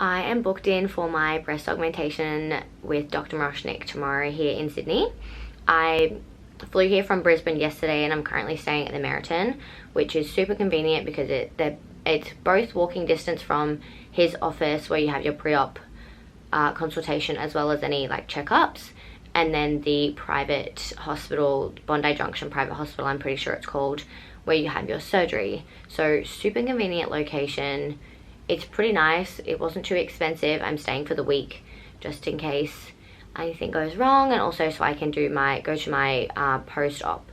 I am booked in for my breast augmentation with Dr. Miroshnik tomorrow here in Sydney. I flew here from Brisbane yesterday and I'm currently staying at the Meriton, which is super convenient because it's both walking distance from his office where you have your pre-op consultation as well as any like checkups, and then the private hospital, Bondi Junction Private Hospital, I'm pretty sure it's called, where you have your surgery. So super convenient location. It's pretty nice. It wasn't too expensive. I'm staying for the week just in case anything goes wrong, and also so I can go to my post-op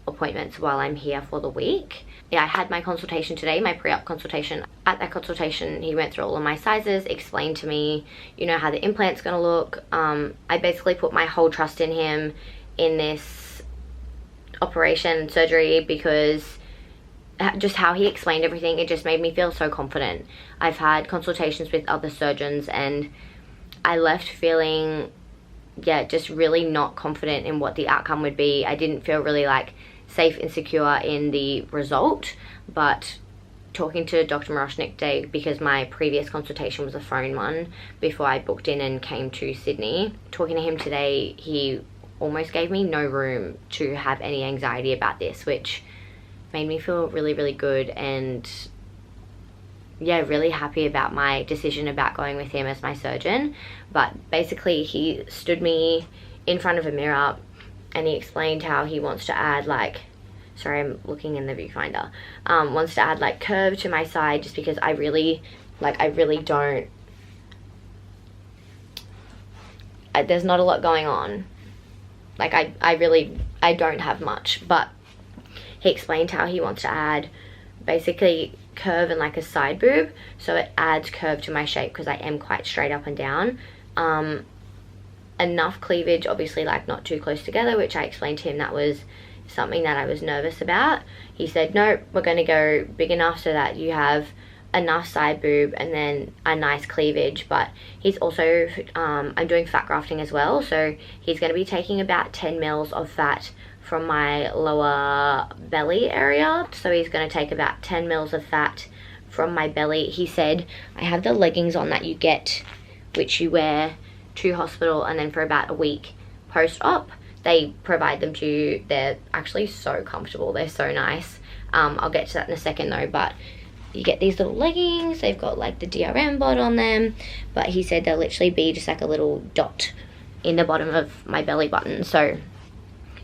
appointments while I'm here for the week. Yeah, I had my consultation today, my pre-op consultation. At that consultation, he went through all of my sizes, explained to me, you know, how the implant's gonna look. I basically put my whole trust in him in this operation, surgery, because just how he explained everything, it just made me feel so confident. I've had consultations with other surgeons and I left feeling, yeah, just really not confident in what the outcome would be. I didn't feel really like safe and secure in the result. But talking to Dr. Miroshnik today, because my previous consultation was a phone one before I booked in and came to Sydney, talking to him today, he almost gave me no room to have any anxiety about this, which made me feel really, really good, and yeah, really happy about my decision about going with him as my surgeon. But basically he stood me in front of a mirror and he explained how he wants to add like, sorry, I'm looking in the viewfinder, wants to add like curve to my side, just because I really don't, there's not a lot going on. Like I don't have much, but he explained how he wants to add basically curve and like a side boob, so it adds curve to my shape because I am quite straight up and down. Enough cleavage, obviously, like not too close together, which I explained to him that was something that I was nervous about. He said, no, we're going to go big enough so that you have enough side boob and then a nice cleavage. But he's also, I'm doing fat grafting as well, so he's going to be taking about 10 mils of fat from my lower belly area. So he's going to take about 10 mils of fat from my belly. He said, I have the leggings on that you get, which you wear to hospital, and then for about a week post-op they provide them to you. They're actually so comfortable, they're so nice. I'll get to that in a second though, but you get these little leggings, they've got like the DRM bod on them, but he said they'll literally be just like a little dot in the bottom of my belly button, so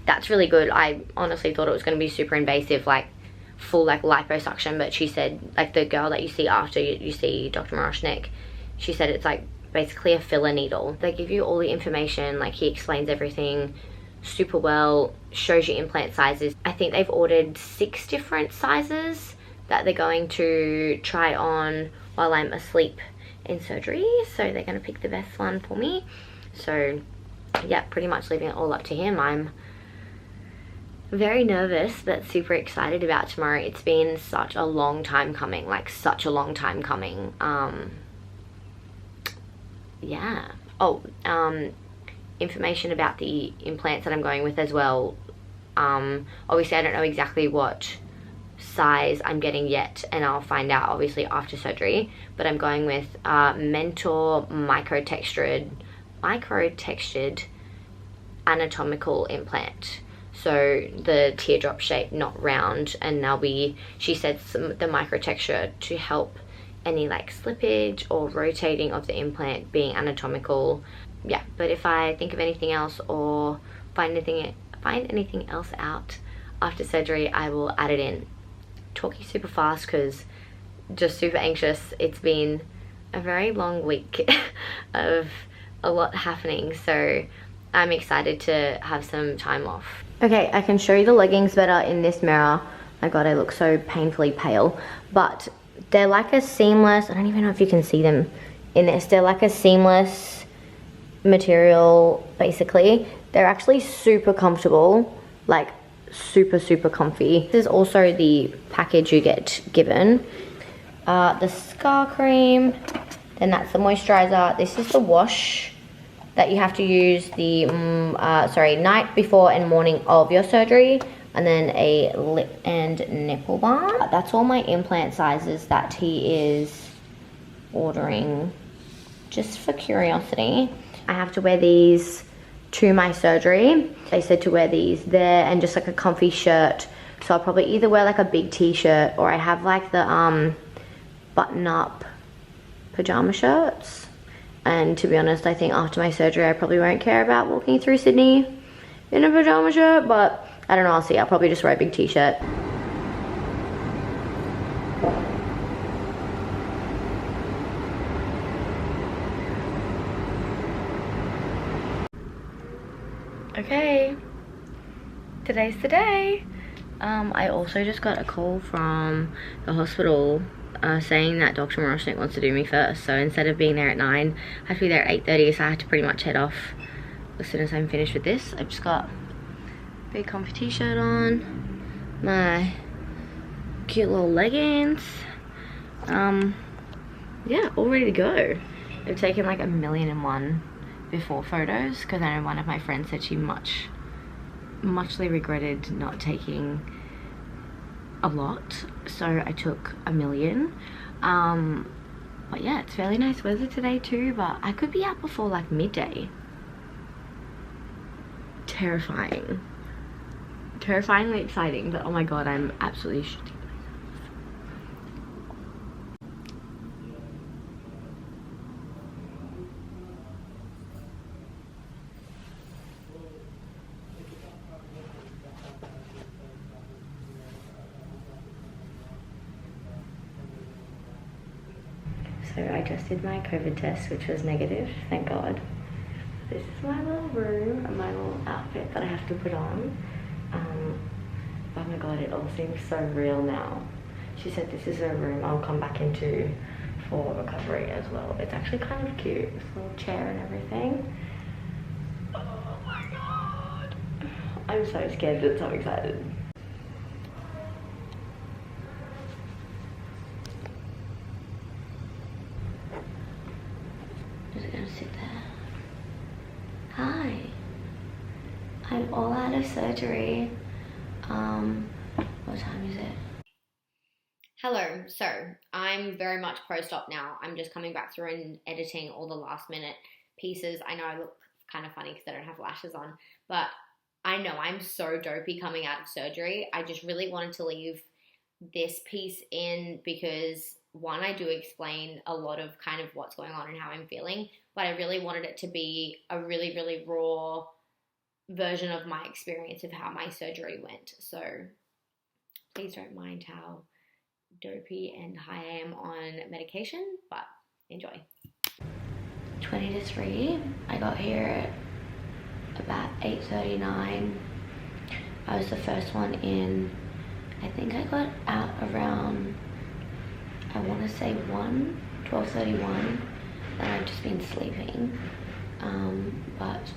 that's really good. I honestly thought it was going to be super invasive, like full like liposuction, but she said, like the girl that you see after you see Dr. Miroshnik, she said it's like basically a filler needle. They give you all the information, like he explains everything super well, shows you implant sizes. I think they've ordered 6 different sizes that they're going to try on while I'm asleep in surgery, so they're going to pick the best one for me. So yeah, pretty much leaving it all up to him. I'm very nervous but super excited about tomorrow. It's been such a long time coming, like such a long time coming. Yeah. Oh, information about the implants that I'm going with as well. Obviously I don't know exactly what size I'm getting yet, and I'll find out obviously after surgery, but I'm going with Mentor micro-textured anatomical implant. So the teardrop shape, not round, and they'll be, she said, the micro texture to help any like slippage or rotating of the implant being anatomical. Yeah, but if I think of anything else or find anything else out after surgery, I will add it in. Talking super fast because just super anxious. It's been a very long week of a lot happening, so I'm excited to have some time off. Okay, I can show you the leggings better in this mirror. My god, I look so painfully pale, but they're like a seamless, I don't even know if you can see them in this, they're like a seamless material basically. They're actually super comfortable, like super comfy. This is also the package you get given. The scar cream, then that's the moisturizer. This is the wash that you have to use the night before and morning of your surgery, and then a lip and nipple balm. That's all my implant sizes that he is ordering just for curiosity. I have to wear these to my surgery. They said to wear these there and just like a comfy shirt. So I'll probably either wear like a big t-shirt, or I have like the button-up pajama shirts. And to be honest, I think after my surgery I probably won't care about walking through Sydney in a pajama shirt, but I don't know, I'll see. I'll probably just wear a big t-shirt. Okay, today's the day. I also just got a call from the hospital saying that Dr. Miroshnik wants to do me first. So instead of being there at 9, I have to be there at 8:30, so I had to pretty much head off as soon as I'm finished with this. I've just got a big comfy t-shirt on, my cute little leggings. Yeah, all ready to go. I've taken like 1,000,001 before photos, because I know one of my friends said she muchly regretted not taking a lot, so I took 1,000,000. But yeah, it's fairly nice weather today too, but I could be out before like midday. Terrifyingly exciting, but oh my god, I'm absolutely shitting myself. So I just did my COVID test, which was negative, thank God. This is my little room and my little outfit that I have to put on. Oh my god, it all seems so real now. She said this is her room I'll come back into for recovery as well. It's actually kind of cute, this little chair and everything. Oh my god. I'm so scared but so excited. Just gonna sit there. Hi. I'm all out of surgery. What time is it? Hello, so I'm very much post-op now. I'm just coming back through and editing all the last minute pieces. I know I look kind of funny because I don't have lashes on, but I know I'm so dopey coming out of surgery. I just really wanted to leave this piece in because one, I do explain a lot of kind of what's going on and how I'm feeling, but I really wanted it to be a really, really raw version of my experience of how my surgery went. So please don't mind how dopey and high I am on medication, but enjoy. 20 to 3, I got here at about 8:39. I was the first one in. I think I got out around, I want to say 12:31, and I've just been sleeping, but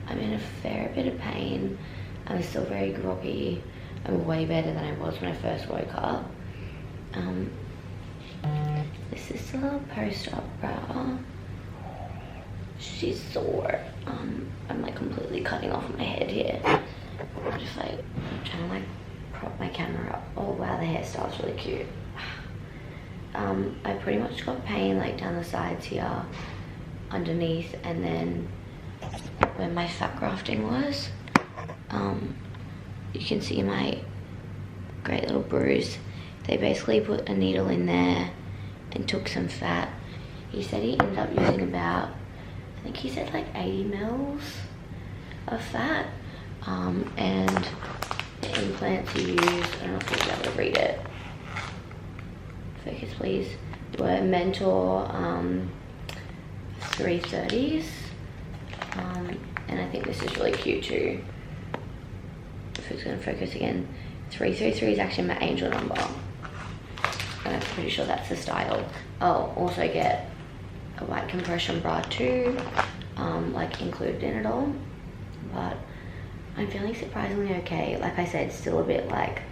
I'm in a fair bit of pain. I'm still very groggy. I'm way better than I was when I first woke up. This is the little post-op bra. She's sore. I'm like completely cutting off my head here. I'm just like trying to like prop my camera up. Oh wow, the hairstyle's really cute. I pretty much got pain like down the sides here, underneath, and then where my fat grafting was. You can see my great little bruise. They basically put a needle in there and took some fat. He said he ended up using about, I think he said like 80 mils of fat. And the implants he used, I don't know if you'll be able to read it. Focus please. Were Mentor 330s. And I think this is really cute too. If it's gonna focus again. 333 is actually my angel number. And I'm pretty sure that's the style. I'll also get a white compression bra too, like included in it all. But I'm feeling surprisingly okay. Like I said, still a bit like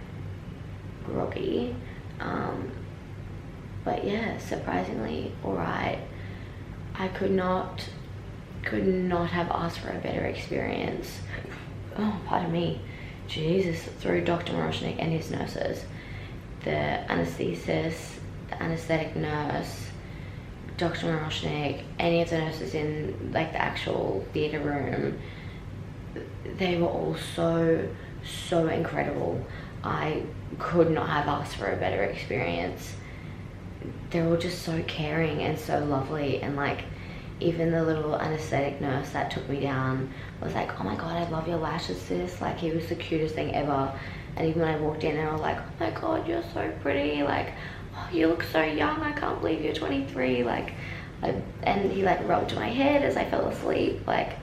groggy. But yeah, surprisingly alright. I could not have asked for a better experience. Oh, pardon me. Jesus, through Dr. Miroshnik and his nurses. The anesthetist, the anesthetic nurse, Dr. Miroshnik, any of the nurses in like the actual theatre room, they were all so incredible. I could not have asked for a better experience. They're all just so caring and so lovely, and like even the little anesthetic nurse that took me down was like, oh my god, I love your lashes, sis. Like, he was the cutest thing ever. And even when I walked in, they were like, oh my god, you're so pretty, like, oh, you look so young, I can't believe you're 23. Like, and he like rubbed my head as I fell asleep. Like,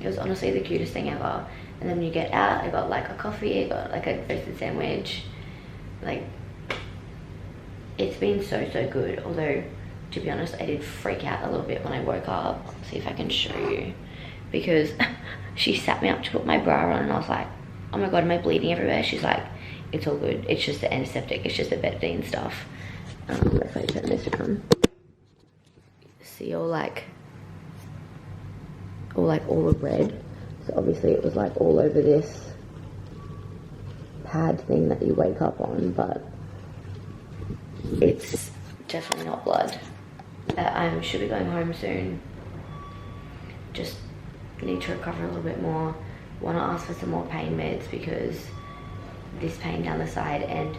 it was honestly the cutest thing ever. And then when you get out, I got like a coffee, I got like a toasted sandwich. Like, it's been so good. Although, to be honest, I did freak out a little bit when I woke up. Let's see if I can show you. Because she sat me up to put my bra on, and I was like, oh my god, am I bleeding everywhere? She's like, it's all good. It's just the antiseptic. It's just the betadine stuff. If I turn this on. See all the red. So obviously it was like all over this pad thing that you wake up on, but it's definitely not blood. I should be going home soon. Just need to recover a little bit more. Want to ask for some more pain meds because this pain down the side, and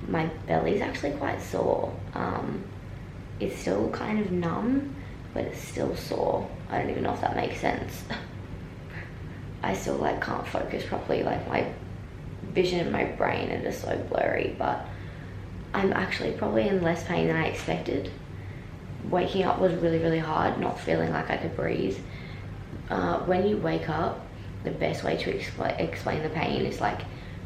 my belly's actually quite sore. It's still kind of numb, but it's still sore. I don't even know if that makes sense. I still like can't focus properly. Like, my vision and my brain are just so blurry, but I'm actually probably in less pain than I expected. Waking up was really hard, not feeling like I could breathe. When you wake up, the best way to explain the pain is like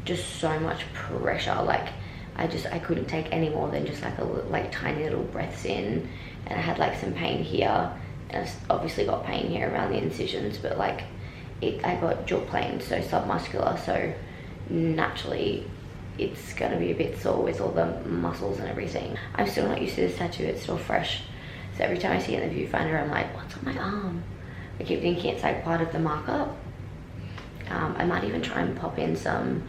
just so much pressure. Like, I couldn't take any more than just like tiny little breaths in, and I had like some pain here, and I obviously got pain here around the incisions, but like I got jaw plane, so submuscular, so naturally it's gonna be a bit sore with all the muscles and everything. I'm still not used to this tattoo, it's still fresh. So every time I see it in the viewfinder, I'm like, what's on my arm? I keep thinking it's like part of the markup. I might even try and pop in some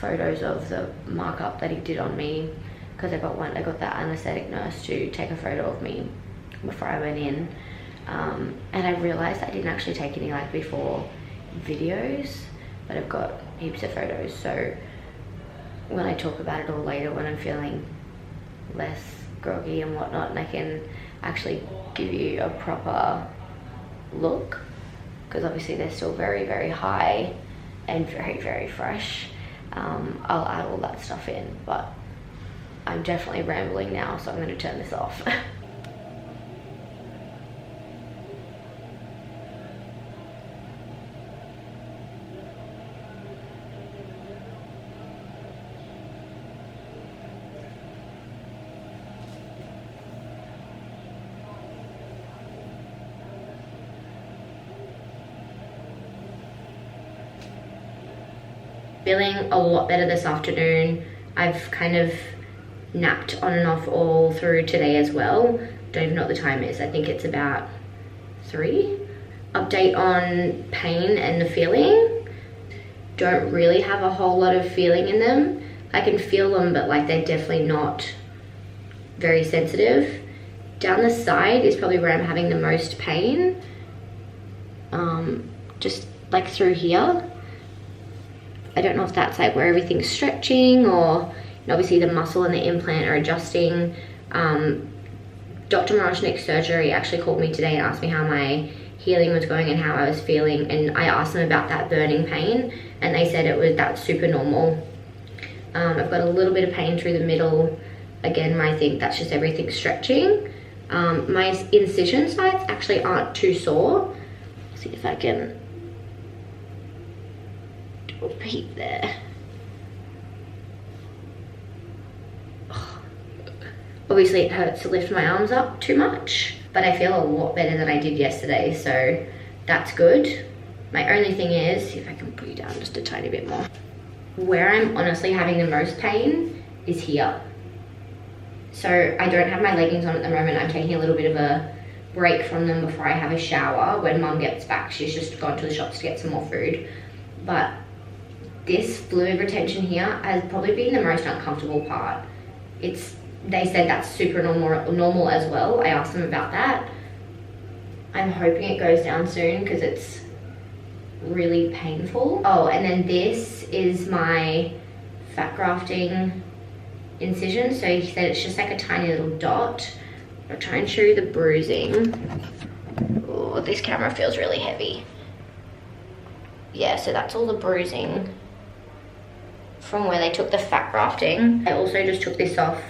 photos of the markup that he did on me, because I got that anesthetic nurse to take a photo of me before I went in. And I realized I didn't actually take any like before videos, but I've got heaps of photos, so when I talk about it all later, when I'm feeling less groggy and whatnot, and I can actually give you a proper look, because obviously they're still very high and very fresh. I'll add all that stuff in, but I'm definitely rambling now, so I'm going to turn this off. Feeling a lot better this afternoon. I've kind of napped on and off all through today as well. Don't even know what the time is. I think it's about 3. Update on pain and the feeling. Don't really have a whole lot of feeling in them. I can feel them, but like they're definitely not very sensitive. Down the side is probably where I'm having the most pain. Just like through here. I don't know if that's like where everything's stretching, or obviously the muscle and the implant are adjusting. Dr. Miroshnik's surgery actually called me today and asked me how my healing was going and how I was feeling, and I asked them about that burning pain, and they said that's super normal. I've got a little bit of pain through the middle, again, I think that's just everything stretching. My incision sites actually aren't too sore. Let's see if I can do a peek there. Obviously it hurts to lift my arms up too much, but I feel a lot better than I did yesterday, so that's good. My only thing is, see if I can put you down just a tiny bit more. Where I'm honestly having the most pain is here. So I don't have my leggings on at the moment. I'm taking a little bit of a break from them before I have a shower. When Mum gets back, she's just gone to the shops to get some more food. But this fluid retention here has probably been the most uncomfortable part. It's they said that's super normal as well. I asked them about that. I'm hoping it goes down soon because it's really painful. Oh, and then this is my fat grafting incision. So he said it's just like a tiny little dot. I'll try and show you the bruising. Oh, this camera feels really heavy. Yeah, so that's all the bruising from where they took the fat grafting. I also just took this off,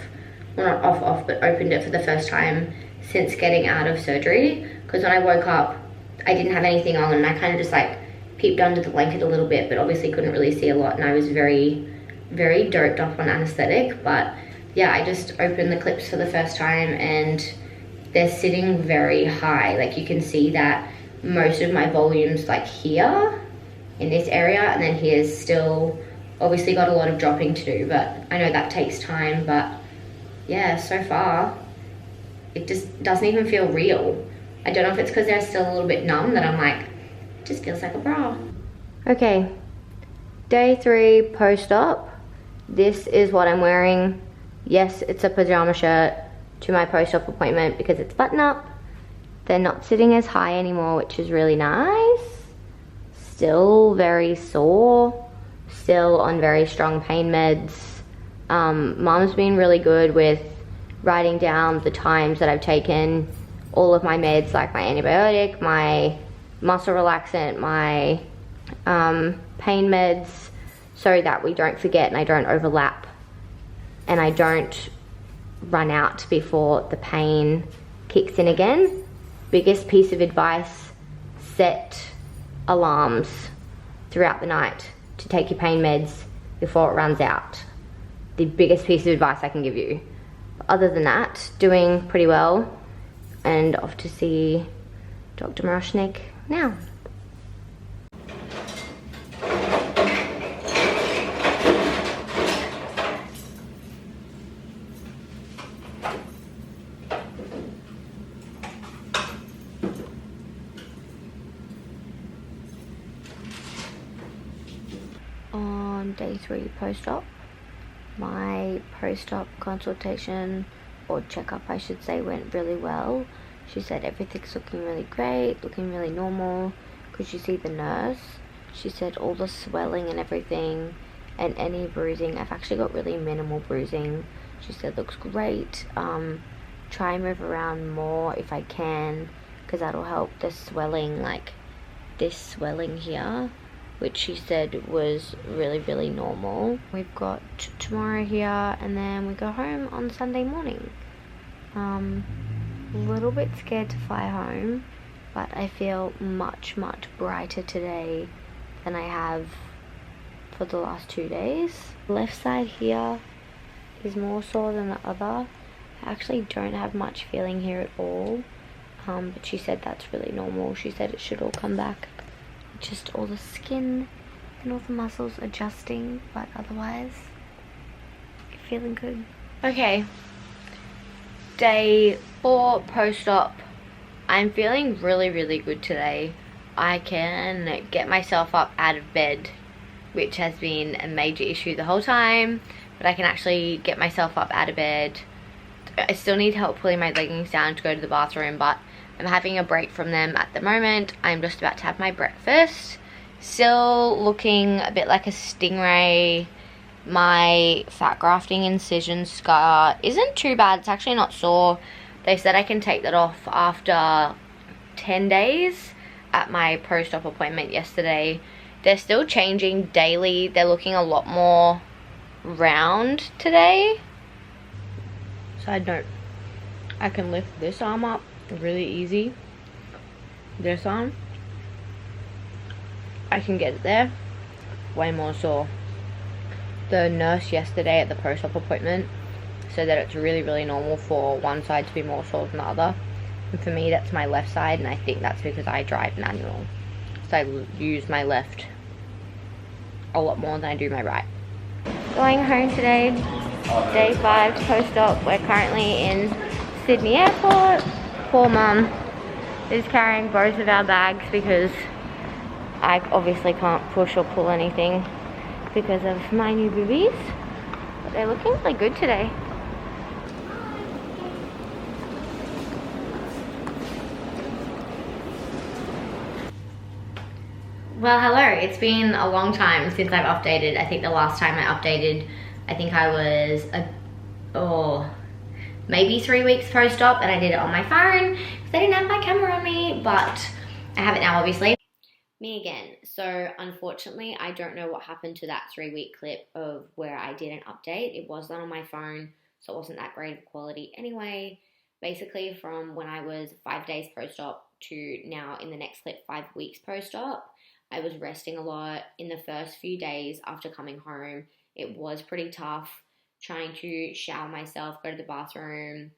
well not off, but opened it for the first time since getting out of surgery. Because when I woke up, I didn't have anything on and I kind of just like peeped under the blanket a little bit, but obviously couldn't really see a lot, and I was very, very doped up on anesthetic. But yeah, I just opened the clips for the first time and they're sitting very high. Like you can see that most of my volume's like here in this area, and then here's still obviously got a lot of dropping to do, but I know that takes time. But yeah, so far it just doesn't even feel real. I don't know if it's because they're still a little bit numb that I'm like, it just feels like a bra. Okay, day 3 post-op. This is what I'm wearing. Yes, it's a pajama shirt to my post-op appointment because it's button up. They're not sitting as high anymore, which is really nice. Still very sore, still on very strong pain meds. Mom's been really good with writing down the times that I've taken all of my meds, like my antibiotic, my muscle relaxant, my pain meds, so that we don't forget and I don't overlap and I don't run out before the pain kicks in again. Biggest piece of advice, set alarms throughout the night to take your pain meds before it runs out. The biggest piece of advice I can give you. Other than that, doing pretty well and off to see Dr. Miroshnik now. On day 3 post-op, my post-op consultation, or checkup I should say, went really well. She said everything's looking really great, looking really normal. Could you see the nurse? She said all the swelling and everything and any bruising, I've actually got really minimal bruising. She said looks great. Try and move around more if I can, because that'll help the swelling, like this swelling here, which she said was really, really normal. We've got tomorrow here and then we go home on Sunday morning. A little bit scared to fly home, but I feel much, much brighter today than I have for the last 2 days. Left side here is more sore than the other. I actually don't have much feeling here at all, but she said that's really normal. She said it should all come back. Just all the skin and all the muscles adjusting, but otherwise feeling good. Okay, day 4 post-op. I'm feeling really, really good today. I can get myself up out of bed, which has been a major issue the whole time, but I can actually get myself up out of bed. I still need help pulling my leggings down to go to the bathroom, but I'm having a break from them at the moment. I'm just about to have my breakfast. Still looking a bit like a stingray. My fat grafting incision scar isn't too bad. It's actually not sore. They said I can take that off after 10 days at my post-op appointment yesterday. They're still changing daily. They're looking a lot more round today. Side note, I can lift this arm up really easy. This arm, I can get it there. Way more sore. The nurse yesterday at the post-op appointment said that it's really, really normal for one side to be more sore than the other. And for me, that's my left side, and I think that's because I drive manual. So I use my left a lot more than I do my right. Going home today, day 5 post-op. We're currently in Sydney Airport. Poor mum is carrying both of our bags because I obviously can't push or pull anything because of my new boobies. But they're looking really good today. Well, hello. It's been a long time since I've updated. I think the last time I updated, I think I was maybe 3 weeks post-op, and I did it on my phone because I didn't have my camera on me, but I have it now, obviously. Me again. So unfortunately, I don't know what happened to that 3-week clip of where I did an update. It was done on my phone, so it wasn't that great of quality anyway. Basically, from when I was 5 days post-op to now in the next clip, 5 weeks post-op, I was resting a lot. In the first few days after coming home, it was pretty tough trying to shower myself, go to the bathroom,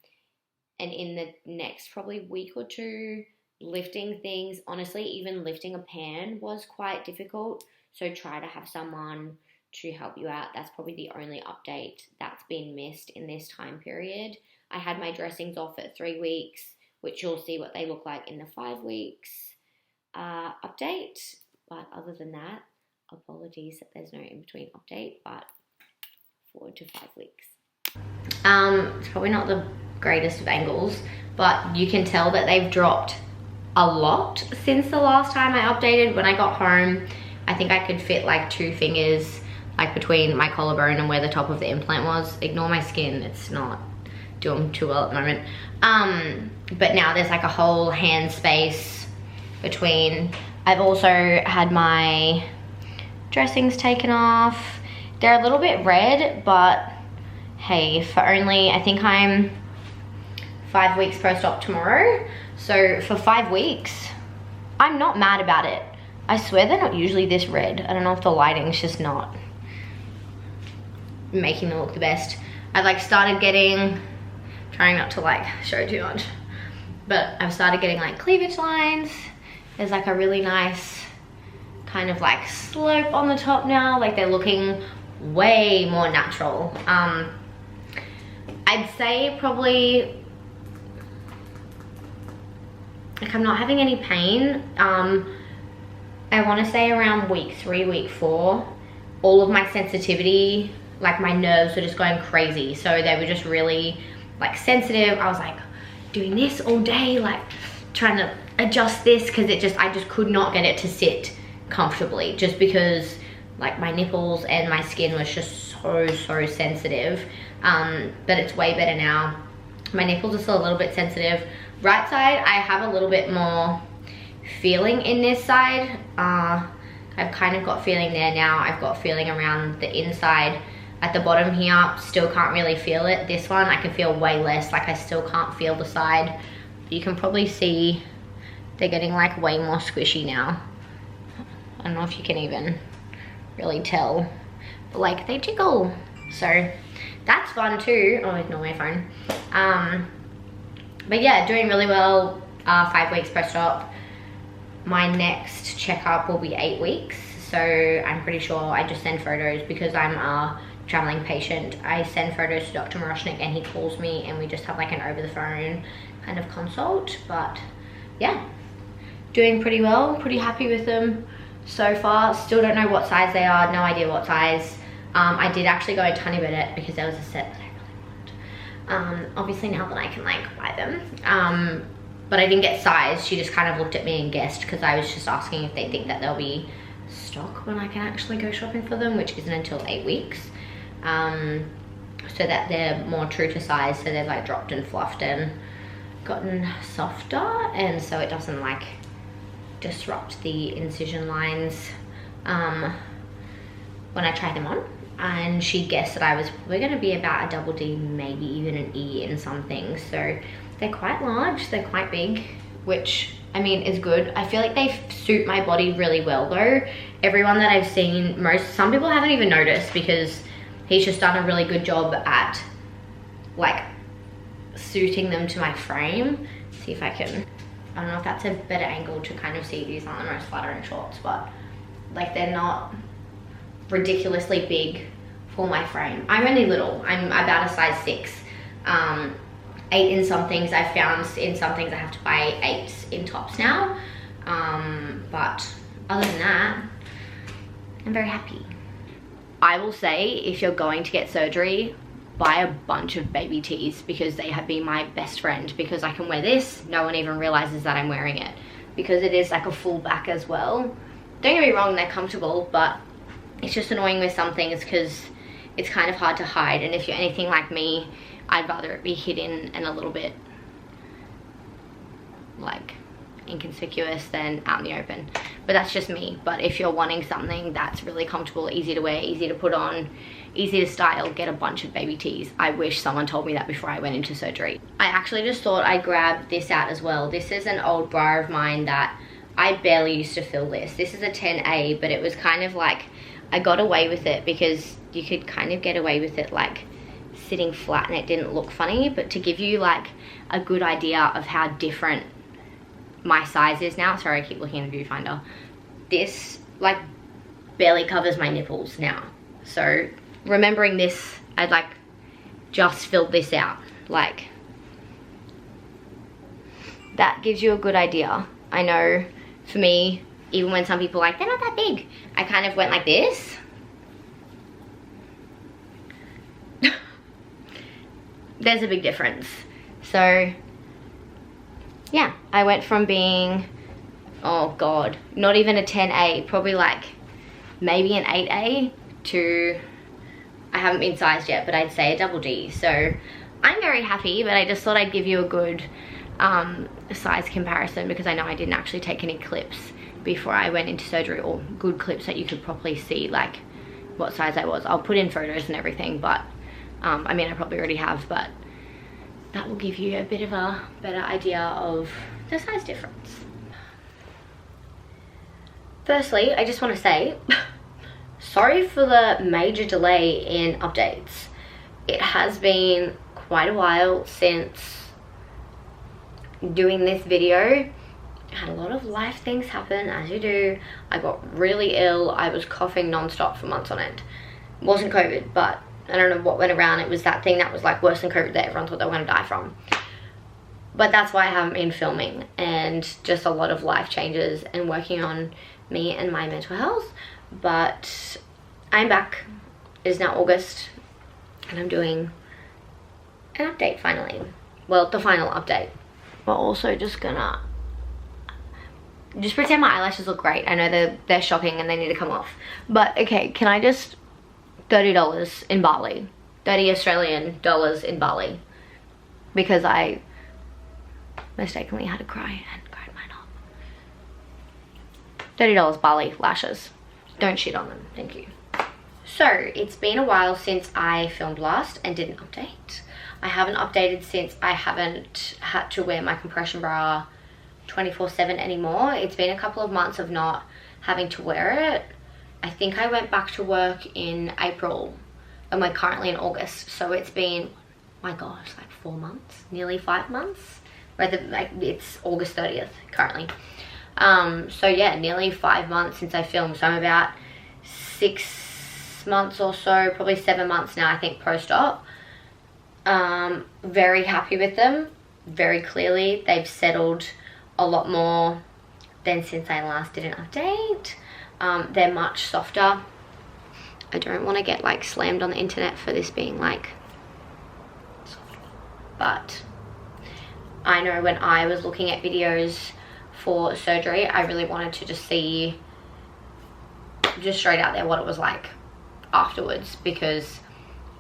and in the next probably week or two, lifting things. Honestly, even lifting a pan was quite difficult, so try to have someone to help you out. That's probably the only update that's been missed in this time period. I had my dressings off at 3 weeks, which you'll see what they look like in the 5 weeks update. But other than that, apologies that there's no in-between update, but 4 to 5 weeks. It's probably not the greatest of angles, but you can tell that they've dropped a lot since the last time I updated. When I got home, I think I could fit like 2 fingers like between my collarbone and where the top of the implant was. Ignore my skin, it's not doing too well at the moment. But now there's like a whole hand space between. I've also had my dressings taken off. They're a little bit red, but hey, for only, I think I'm 5 weeks post-op tomorrow. So for 5 weeks, I'm not mad about it. I swear they're not usually this red. I don't know if the lighting's just not making them look the best. I've like started getting, trying not to like show too much, but I've started getting like cleavage lines. There's like a really nice kind of like slope on the top now. Like they're looking way more natural. I'd say probably, like I'm not having any pain. I want to say around week 3, week 4, all of my sensitivity, like my nerves were just going crazy. So they were just really like sensitive. I was like doing this all day, like trying to adjust this because I just could not get it to sit comfortably, just because like my nipples and my skin was just so sensitive. But it's way better now. My nipples are still a little bit sensitive. Right side, I have a little bit more feeling in this side. I've kind of got feeling there now. I've got feeling around the inside. At the bottom here, still can't really feel it. This one, I can feel way less. Like I still can't feel the side. You can probably see they're getting like way more squishy now. I don't know if you can even really tell, but like they jiggle. So that's fun too. Oh, ignore my phone. But yeah, doing really well. 5 weeks post-op. My next checkup will be 8 weeks. So I'm pretty sure I just send photos because I'm a traveling patient. I send photos to Dr. Miroshnik and he calls me and we just have like an over the phone kind of consult. But yeah, doing pretty well, pretty happy with them so far. Still don't know what size they are, no idea what size. I did actually go a tiny bit at because there was a set that I really want. Obviously now that I can like buy them. But I didn't get size. She just kind of looked at me and guessed because I was just asking if they think that they'll be stock when I can actually go shopping for them, which isn't until 8 weeks. So that they're more true to size, so they've like dropped and fluffed and gotten softer, and so it doesn't like disrupt the incision lines when I try them on. And she guessed that I was probably going to be about a double D, maybe even an E in some things. So they're quite large, they're quite big, which I mean is good. I feel like they suit my body really well though. Everyone that I've seen, some people haven't even noticed because he's just done a really good job at like suiting them to my frame. See if I can, I don't know if that's a better angle to kind of see. These aren't the most flattering shorts, but like they're not ridiculously big for my frame. I'm only little, I'm about a size 6. 8 in some things. I've found in some things I have to buy 8s in tops now. But other than that, I'm very happy. I will say, if you're going to get surgery, buy a bunch of baby tees because they have been my best friend, because I can wear this, no one even realizes that I'm wearing it, because it is like a full back as well. don't get me wrong, they're comfortable, but it's just annoying with some things because it's kind of hard to hide. And if you're anything like me, I'd rather it be hidden and a little bit like inconspicuous than out in the open. But that's just me. But if you're wanting something that's really comfortable, easy to wear, easy to put on, easy to style, get a bunch of baby tees. I wish someone told me that before I went into surgery. I actually just thought I'd grab this out as well. This is an old bra of mine that I barely used to fill this. This is a 10A, but it was kind of like, I got away with it because you could kind of get away with it like sitting flat and it didn't look funny. But to give you like a good idea of how different my size is now, sorry I keep looking at the viewfinder, this like barely covers my nipples now. So remembering this, I'd like just filled this out. Like, that gives you a good idea. I know for me, even when some people are like, they're not that big, I kind of went like this. There's a big difference. So yeah, I went from being, oh god, not even a 10A, probably like maybe an 8A to, I haven't been sized yet, but I'd say a double D. So I'm very happy, but I just thought I'd give you a good size comparison because I know I didn't actually take any clips before I went into surgery, or good clips that you could properly see like what size I was. I'll put in photos and everything, but I mean I probably already have, but that will give you a bit of a better idea of the size difference. Firstly, I just want to say sorry for the major delay in updates. It has been quite a while since doing this video. I had a lot of life things happen, as you do. I got really ill. I was coughing non-stop for months on end. It wasn't COVID, but I don't know what went around. It was that thing that was like worse than COVID that everyone thought they were going to die from. But that's why I haven't been filming, and just a lot of life changes and working on me and my mental health. But I'm back. It is now August and I'm doing an update finally. Well, the final update. We're also just gonna just pretend my eyelashes look great. I know they're shocking and they need to come off. But okay, can I just, $30 in Bali. 30 Australian dollars in Bali. Because I mistakenly had to cry and cried mine off. $30 Bali lashes. Don't shit on them, thank you. So, it's been a while since I filmed last and did an update. I haven't updated since I haven't had to wear my compression bra 24/7 anymore. It's been a couple of months of not having to wear it. I think I went back to work in April and we're currently in August. So it's been, my gosh, like 4 months, nearly 5 months. Like it's August 30th currently. So yeah, nearly 5 months since I filmed. So I'm about 6 months or so, probably 7 months now, I think, post-op. Very happy with them. Very clearly, they've settled a lot more than since I last did an update. They're much softer. I don't want to get like slammed on the internet for this being like soft, but I know when I was looking at videos for surgery, I really wanted to just see just straight out there what it was like afterwards, because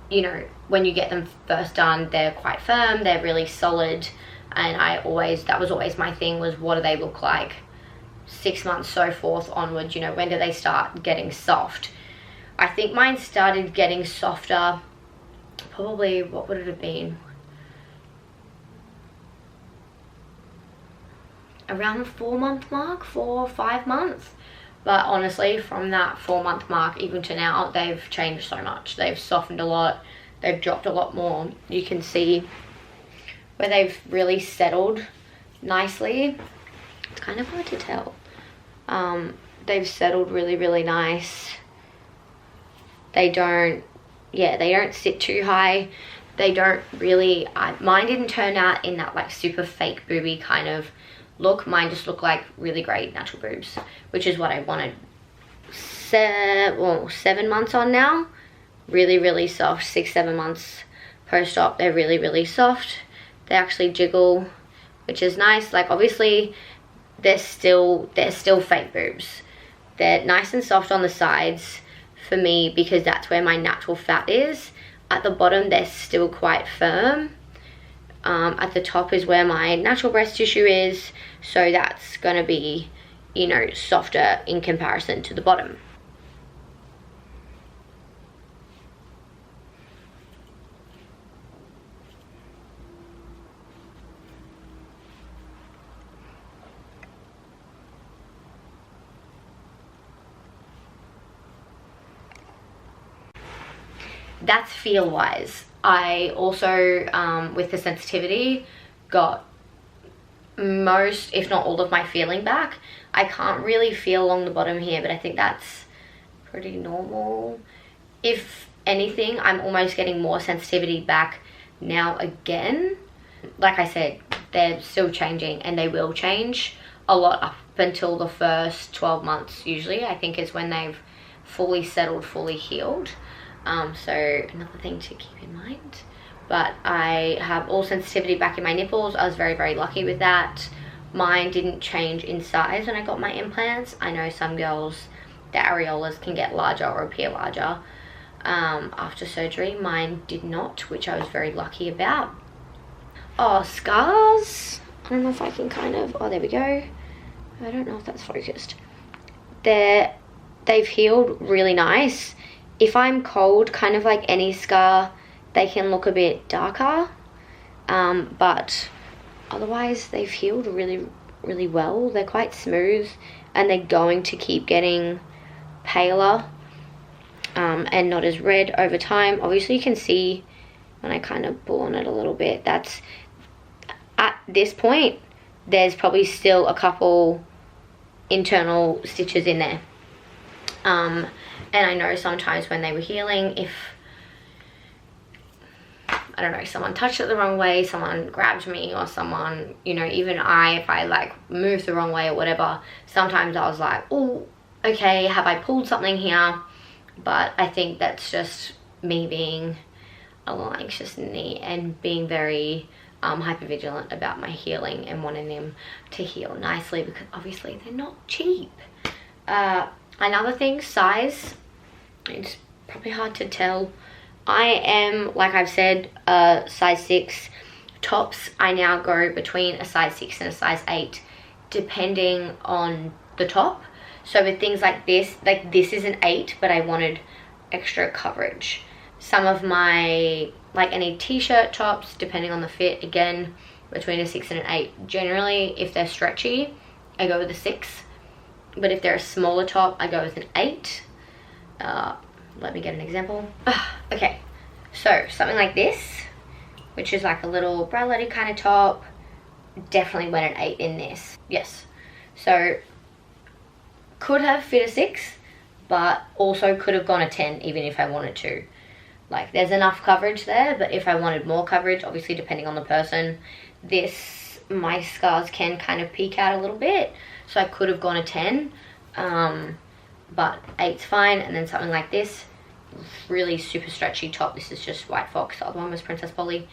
you know, when you get them first done, they're quite firm, they're really solid, and that was always my thing, was what do they look like 6 months so forth onwards, you know, when do they start getting soft? I think mine started getting softer probably, what would it have been, around the 4 month mark, 4 or 5 months. But honestly, from that 4 month mark even to now, they've changed so much. They've softened a lot, they've dropped a lot more. You can see where they've really settled nicely. It's kind of hard to tell. They've settled really, really nice. They don't sit too high. They don't really, mine didn't turn out in that like super fake booby kind of look. Mine just looked like really great natural boobs, which is what I wanted. 7 months on now, really, really soft. 6-7 months post-op, they're really, really soft. They actually jiggle, which is nice. Like obviously they're still fake boobs, They're nice and soft on the sides for me because that's where my natural fat is. At the bottom, they're still quite firm. At the top is where my natural breast tissue is, so that's going to be, you know, softer in comparison to the bottom. That's feel wise. I also, with the sensitivity, got most, if not all of my feeling back. I can't really feel along the bottom here, but I think that's pretty normal. If anything, I'm almost getting more sensitivity back now again. Like I said, they're still changing, and they will change a lot up until the first 12 months usually, I think, is when they've fully settled, fully healed. So another thing to keep in mind. But I have all sensitivity back in my nipples. I was very, very lucky with that. Mine didn't change in size when I got my implants. I know some girls, the areolas can get larger or appear larger after surgery. Mine did not, which I was very lucky about. Oh, scars. I don't know if I can kind of, oh, there we go. I don't know if that's focused. They've healed really nice. If I'm cold, kind of like any scar, they can look a bit darker, but otherwise they've healed really, really well. They're quite smooth, and they're going to keep getting paler and not as red over time. Obviously you can see when I kind of pull on it a little bit, that's, at this point, there's probably still a couple internal stitches in there. And I know sometimes when they were healing, if, I don't know, someone touched it the wrong way, someone grabbed me, or someone, you know, even if I like moved the wrong way or whatever, sometimes I was like, oh, okay, have I pulled something here? But I think that's just me being a little anxious and being very hypervigilant about my healing and wanting them to heal nicely, because obviously they're not cheap. Another thing, size. It's probably hard to tell. I am, like I've said, a size 6. Tops, I now go between a size 6 and a size 8, depending on the top. So with things like this is an 8, but I wanted extra coverage. Some of my, like any t-shirt tops, depending on the fit, again, between a 6 and an 8. Generally, if they're stretchy, I go with a 6. But if they're a smaller top, I go with an 8. Let me get an example. Okay, so something like this, which is like a little bralette kind of top, definitely went an 8 in this. Yes, so could have fit a 6, but also could have gone a 10 even if I wanted to. Like, there's enough coverage there, but if I wanted more coverage, obviously depending on the person, my scars can kind of peek out a little bit, so I could have gone a 10, but 8's fine. And then something like this, really super stretchy top. This is just White Fox, the other one was Princess Polly.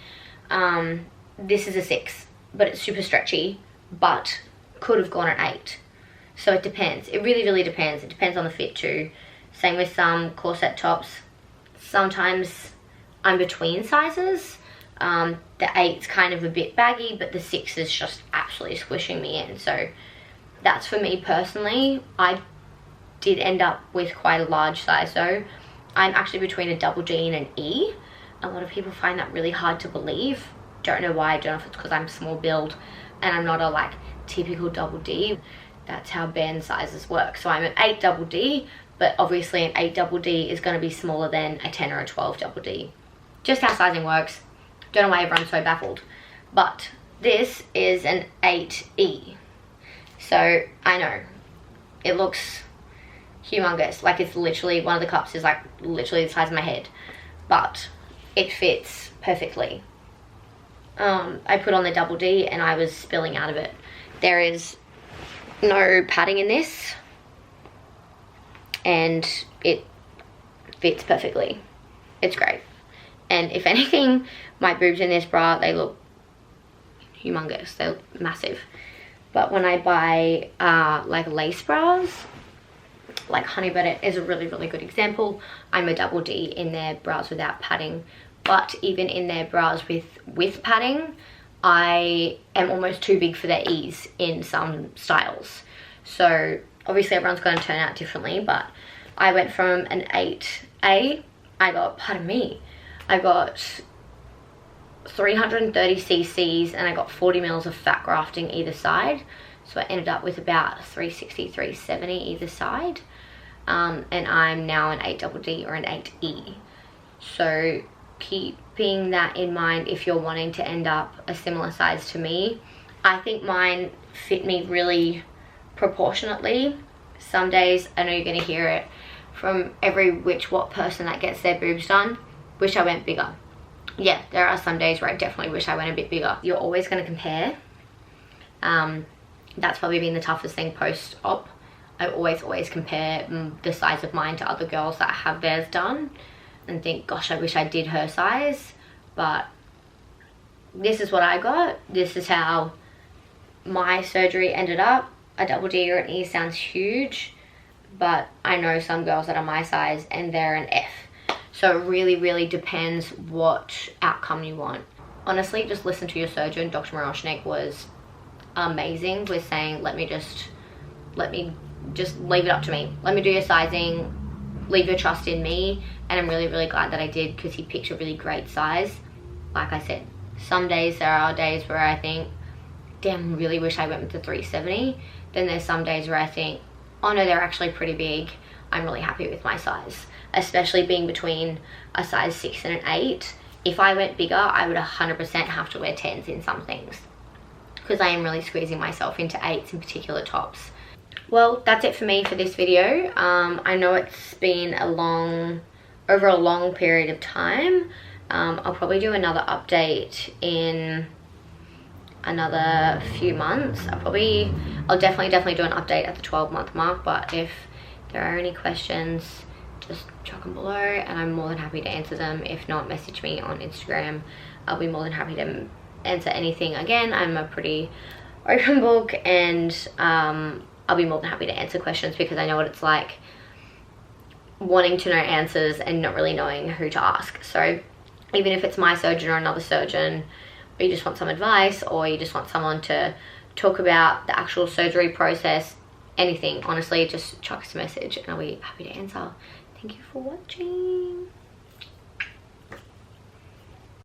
This is a 6, but it's super stretchy, but could have gone an 8. So it depends. It really, really depends. It depends on the fit too. Same with some corset tops. Sometimes I'm between sizes. The 8's kind of a bit baggy, but the 6 is just absolutely squishing me in. So that's for me personally. I did end up with quite a large size though. I'm actually between a double D and an E. A lot of people find that really hard to believe. Don't know why. I don't know if it's because I'm small build and I'm not a like typical double D. That's how band sizes work. So I'm an 8 double D, but obviously an 8 double D is going to be smaller than a 10 or a 12 double D. Just how sizing works. Don't know why everyone's so baffled. But this is an 8E. So I know it looks humongous. Like, it's literally, one of the cups is like literally the size of my head, but it fits perfectly. I put on the double D and I was spilling out of it. There is no padding in this and it fits perfectly. It's great. And if anything, my boobs in this bra, they look humongous. They look massive. But when I buy like lace bras, like Honey Butter is a really, really good example. I'm a double D in their bras without padding, but even in their bras with padding, I am almost too big for their ease in some styles. So obviously everyone's going to turn out differently, but I went from an 8A, I got 330 cc's and I got 40 mils of fat grafting either side. So I ended up with about 360, 370 either side. And I'm now an 8DD or an 8E. So keeping that in mind if you're wanting to end up a similar size to me. I think mine fit me really proportionately. Some days, I know you're going to hear it from every what person that gets their boobs done, wish I went bigger. Yeah, there are some days where I definitely wish I went a bit bigger. You're always going to compare. That's probably been the toughest thing post-op. I always compare the size of mine to other girls that have theirs done and think, gosh, I wish I did her size, but this is what I got. This is how my surgery ended up. A double D or an E sounds huge, but I know some girls that are my size and they're an F. So it really, really depends what outcome you want. Honestly, just listen to your surgeon. Dr. Miroshnik was amazing with saying, let me just leave it up to me. Let me do your sizing, leave your trust in me. And I'm really, really glad that I did, because he picked a really great size. Like I said, some days, there are days where I think, damn, really wish I went with the 370. Then there's some days where I think, oh no, they're actually pretty big. I'm really happy with my size, especially being between a size 6 and an 8. If I went bigger, I would 100% have to wear 10s in some things, because I am really squeezing myself into 8s in particular tops. Well, that's it for me for this video. I know it's been over a long period of time. I'll probably do another update in another few months. I'll definitely do an update at the 12-month mark, but if there are any questions, just chuck them below and I'm more than happy to answer them. If not, message me on Instagram. I'll be more than happy to answer anything. Again, I'm a pretty open book, and I'll be more than happy to answer questions, because I know what it's like wanting to know answers and not really knowing who to ask. So even if it's my surgeon or another surgeon, or you just want some advice, or you just want someone to talk about the actual surgery process, anything, honestly, just chuck us a message and I'll be happy to answer. Thank you for watching.